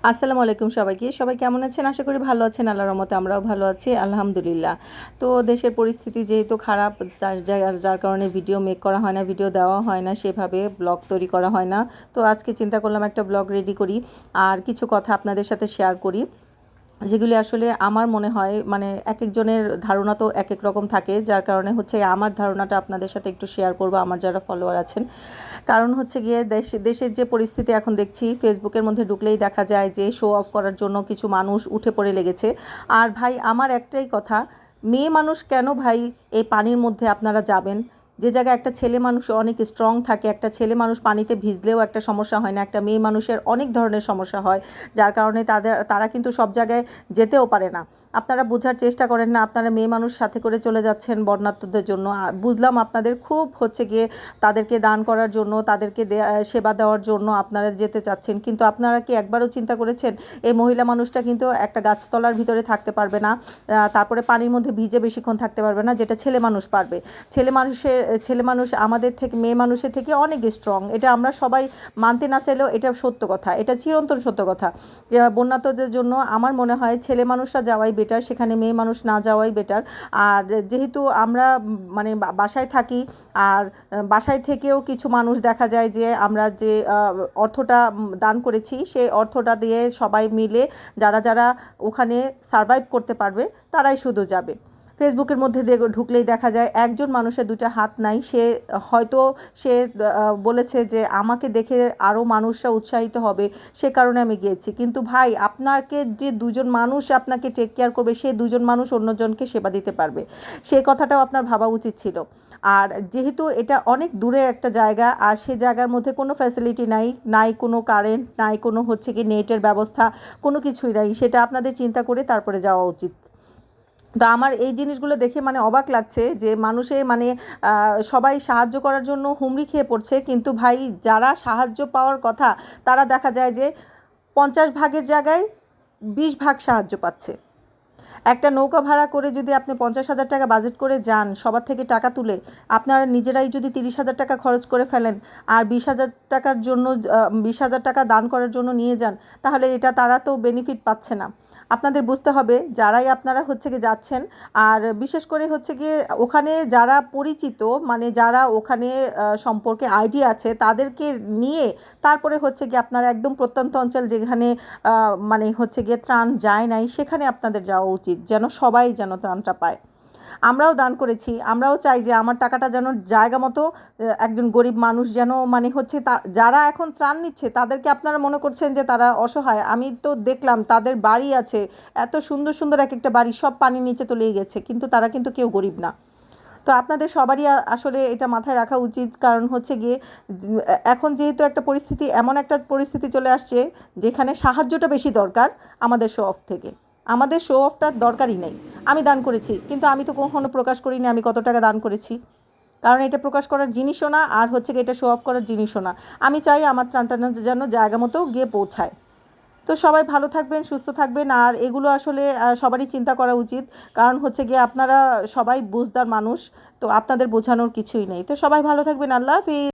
আসসালামু আলাইকুম সবাইকে। সবাই কেমন আছেন? আশা করি ভালো আছেন। আল্লাহর রহমতে আমরাও ভালো আছি আলহামদুলিল্লাহ। তো দেশের পরিস্থিতি যেহেতু খারাপ যার কারণে ভিডিও মেক করা হয় না, ভিডিও দেওয়া হয় না, সেভাবে ব্লগ তৈরি করা হয় না। তো আজকে চিন্তা করলাম একটা ব্লগ রেডি করি আর কিছু কথা আপনাদের সাথে শেয়ার করি। যেগুলি আসলে আমার মনে হয় মানে একেকজনের ধারণা তো একেক রকম থাকে, যার কারণে হচ্ছে আমার ধারণাটা আপনাদের সাথে একটু শেয়ার করব, আমার যারা ফলোয়ার আছেন। কারণ হচ্ছে গিয়ে দেশের যে পরিস্থিতি এখন দেখছি, ফেসবুকের মধ্যে ঢুকলেই দেখা যায় যে শো অফ করার জন্য কিছু মানুষ উঠে পড়ে লেগেছে। আর ভাই আমার একটাই কথা, মেয়ে মানুষ কেন ভাই এই পানির মধ্যে আপনারা যাবেন? যে জায়গায় একটা ছেলে মানুষ অনেক স্ট্রং থাকে, একটা ছেলে মানুষ পানিতে ভিজলেও একটা সমস্যা হয় না, একটা মেয়ে মানুষের অনেক ধরনের সমস্যা হয়, যার কারণে তারা কিন্তু সব জায়গায় যেতেও পারে না। আপনারা বোঝার চেষ্টা করেন না, আপনারা মেয়ে মানুষ সাথে করে চলে যাচ্ছেন বন্যার্তদের জন্য। বুঝলাম আপনাদের খুব হচ্ছে গিয়ে তাদেরকে দান করার জন্য, তাদেরকে সেবা দেওয়ার জন্য আপনারা যেতে চাচ্ছেন, কিন্তু আপনারা কি একবারও চিন্তা করেছেন এই মহিলা মানুষটা কিন্তু একটা গাছতলার ভিতরে থাকতে পারবে না, তারপরে পানির মধ্যে ভিজে বেশিক্ষণ থাকতে পারবে না, যেটা ছেলে মানুষ পারবে। ছেলে মানুষ আমাদের থেকে, মেয়ে মানুষের থেকে অনেক স্ট্রং, এটা আমরা সবাই মানতে না চাইলেও এটা সত্য কথা, এটা চিরন্তন সত্য কথা। বন্যার্তদের জন্য আমার মনে হয় ছেলে মানুষরা যাওয়াই বেটার, সেখানে মেয়ে মানুষ না যাওয়াই বেটার। আর যেহেতু আমরা মানে বাসায় থাকি, আর বাসায় থেকেও কিছু মানুষ দেখা যায় যে আমরা যে অর্থটা দান করেছি, সেই অর্থটা দিয়ে সবাই মিলে যারা যারা ওখানে সারভাইভ করতে পারবে তারাই শুধু যাবে। ফেসবুকের মধ্যে ঢুকলেই দেখা যায় একজন মানুষের দুটো হাত নাই, সে হয়তো সে বলেছে যে আমাকে দেখে আরও মানুষরা উৎসাহিত হবে, সে কারণে আমি গিয়েছি। কিন্তু ভাই আপনাকে যে দুজন মানুষ আপনাকে টেক কেয়ার করবে, সে দুজন মানুষ অন্যজনকে সেবা দিতে পারবে, সেই কথাটাও আপনার ভাবা উচিত ছিল। আর যেহেতু এটা অনেক দূরে একটা জায়গা, আর সে জায়গার মধ্যে কোনো ফ্যাসিলিটি নাই, নাই কোনো কারেন্ট, নাই কোনো হচ্ছে কি নেটের ব্যবস্থা, কোনো কিছুই নাই, সেটা আপনাদের চিন্তা করে তারপরে যাওয়া উচিত। তো আমার এই জিনিসগুলো দেখে মানে অবাক লাগছে যে মানুষে মানে সবাই সাহায্য করার জন্য হুমড়ি খেয়ে পড়ছে, কিন্তু ভাই যারা সাহায্য পাওয়ার কথা তারা দেখা যায় যে 50 ভাগের জায়গায় 20 ভাগ সাহায্য পাচ্ছে। একটা নৌকা ভাড়া করে যদি আপনি 50,000 টাকা বাজেট করে যান সবার থেকে টাকা তুলে, আপনারা নিজেরাই যদি 30,000 টাকা খরচ করে ফেলেন আর 20,000 টাকার জন্য 20,000 টাকা দান করার জন্য নিয়ে যান, তাহলে এটা তারা তো বেনিফিট পাচ্ছে না। আপনাদের বুঝতে হবে যারাই আপনারা হচ্ছে গিয়ে যাচ্ছেন, আর বিশেষ করে হচ্ছে গিয়ে ওখানে যারা পরিচিত, মানে যারা ওখানে সম্পর্কে আইডিয়া আছে তাদেরকে নিয়ে তারপরে হচ্ছে গিয়ে আপনারা একদম প্রত্যন্ত অঞ্চল যেখানে মানে হচ্ছে গিয়ে ত্রাণ যায় নাই, সেখানে আপনাদের যাওয়া উচিত, যেন সবাই যেন ত্রাণটা পায়। আমরাও দান করেছি, আমরাও চাই যে আমার টাকাটা যেন জায়গা মতো একজন গরিব মানুষ যেন মানে হচ্ছে যারা এখন ত্রাণ নিচ্ছে তাদেরকে আপনারা মনে করছেন যে তারা অসহায়। আমি তো দেখলাম তাদের বাড়ি আছে, এত সুন্দর সুন্দর এক একটা বাড়ি, সব পানির নিচে তলিয়ে গেছে, কিন্তু তারা কিন্তু কেউ গরিব না। তো আপনাদের সবারই আসলে এটা মাথায় রাখা উচিত, কারণ হচ্ছে গিয়ে এখন যেহেতু একটা পরিস্থিতি, এমন একটা পরিস্থিতি চলে আসছে যেখানে সাহায্যটা বেশি দরকার আমাদের শো অফ থেকে। আমাদের শো অফটার দরকারই নেই। আমি দান করেছি, কিন্তু আমি তো কখনো প্রকাশ করিনি আমি কত টাকা দান করেছি, কারণ এটা প্রকাশ করার জিনিসও না, আর হচ্ছে গিয়ে এটা শো অফ করার জিনিসও না। আমি চাই আমার ত্রাণটা যেন জায়গা মতো গিয়ে পৌঁছায়। তো সবাই ভালো থাকবেন, সুস্থ থাকবেন, আর এগুলো আসলে সবারই চিন্তা করা উচিত, কারণ হচ্ছে গিয়ে আপনারা সবাই বুঝদার মানুষ, তো আপনাদের বোঝানোর কিছুই নেই। তো সবাই ভালো থাকবেন, আল্লাহ হাফিজ।